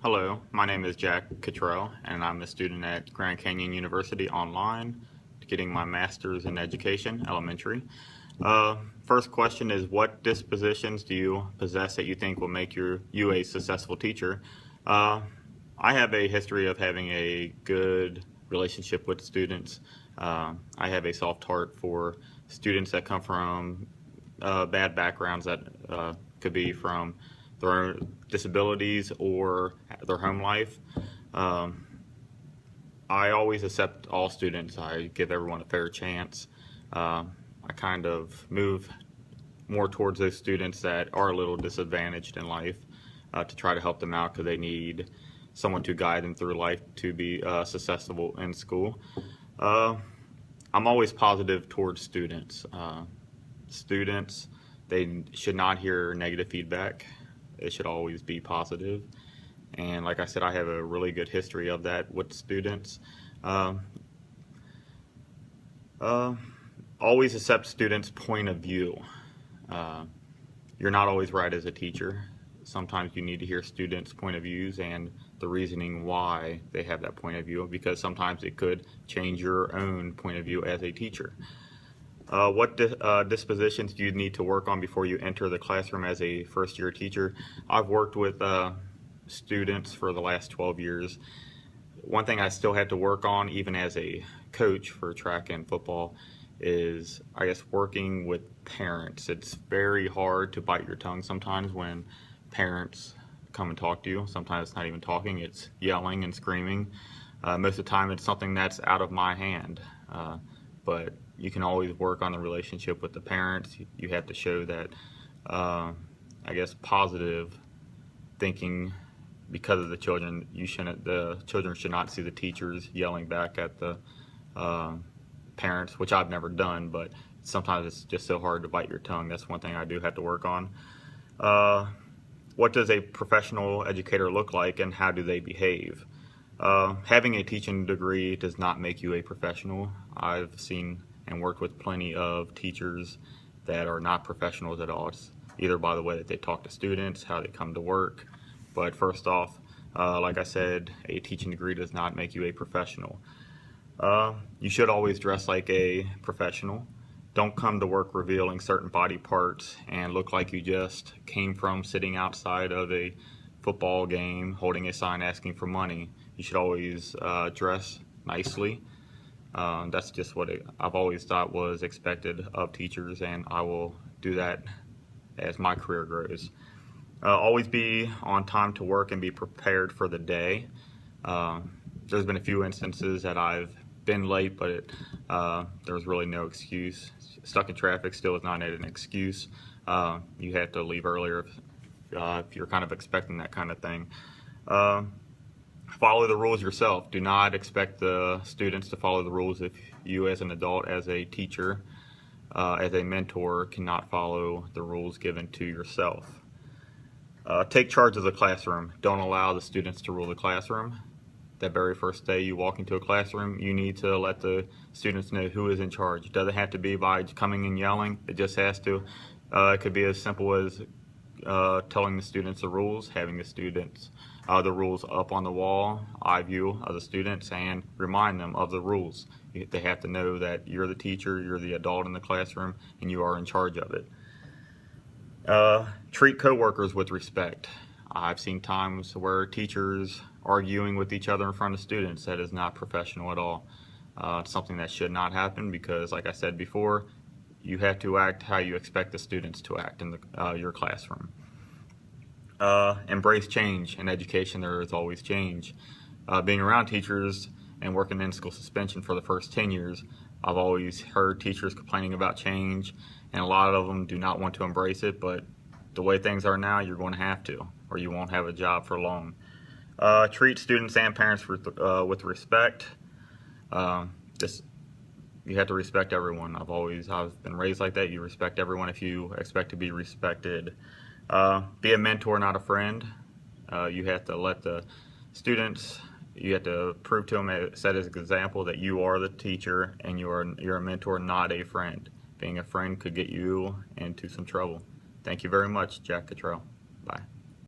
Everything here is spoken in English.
Hello, my name is Jack Cottrell, and I'm a student at Grand Canyon University online, getting my master's in education, elementary. First question is, what dispositions do you possess that you think will make you a successful teacher? Uh, I have a history of having a good relationship with students. I have a soft heart for students that come from bad backgrounds that could be from their disabilities or their home life. Um, I always accept all students. I give everyone a fair chance. I kind of move more towards those students that are a little disadvantaged in life to try to help them out because they need someone to guide them through life to be successful in school. Uh, I'm always positive towards students. Students, they should not hear negative feedback. It should always be positive. And like I said, I have a really good history of that with students. Um, uh, Always accept students' point of view. Uh, you're not always right as a teacher. Sometimes you need to hear students' point of views and the reasoning why they have that point of view, because sometimes it could change your own point of view as a teacher. What dispositions do you need to work on before you enter the classroom as a first-year teacher? I've worked with students for the last 12 years. One thing I still have to work on, even as a coach for track and football, is, I guess, working with parents. It's very hard to bite your tongue sometimes when parents come and talk to you. Sometimes it's not even talking, it's yelling and screaming. Most of the time it's something that's out of my hand. But you can always work on the relationship with the parents. You have to show that, I guess, positive thinking because of the children. The children should not see the teachers yelling back at the parents, which I've never done, but sometimes it's just so hard to bite your tongue. That's one thing I do have to work on. What does a professional educator look like, and how do they behave? Having a teaching degree does not make you a professional. I've seen and worked with plenty of teachers that are not professionals at all. It's either by the way that they talk to students, how they come to work. But first off, like I said, a teaching degree does not make you a professional. You should always dress like a professional. Don't come to work revealing certain body parts and look like you just came from sitting outside of a football game holding a sign asking for money. You should always dress nicely. That's just what I've always thought was expected of teachers, and I will do that as my career grows. Always be on time to work and be prepared for the day. There's been a few instances that I've been late, but there's really no excuse. Stuck in traffic still is not an excuse. You have to leave earlier if you're kind of expecting that kind of thing. Follow the rules yourself. Do not expect the students to follow the rules if you as an adult, as a teacher, as a mentor, cannot follow the rules given to yourself. Take charge of the classroom. Don't allow the students to rule the classroom. That very first day you walk into a classroom, you need to let the students know who is in charge. It doesn't have to be by coming and yelling. It just has to. It could be as simple as telling the students the rules, having the students the rules up on the wall, eye view of the students, and remind them of the rules. They have to know that you're the teacher, you're the adult in the classroom, and you are in charge of it. Treat coworkers with respect. I've seen times where teachers arguing with each other in front of students. That is not professional at all. It's something that should not happen because, like I said before, you have to act how you expect the students to act in your classroom. Embrace change. In education, there is always change. Being around teachers and working in school suspension for the first 10 years, I've always heard teachers complaining about change, and a lot of them do not want to embrace it, but the way things are now, you're going to have to, or you won't have a job for long. Treat students and parents with respect. You have to respect everyone. I've been raised like that. You respect everyone if you expect to be respected. Be a mentor, not a friend. You have to let the students, you have to prove to them, set as an example that you are the teacher and you're a mentor, not a friend. Being a friend could get you into some trouble. Thank you very much, Jack Cottrell. Bye.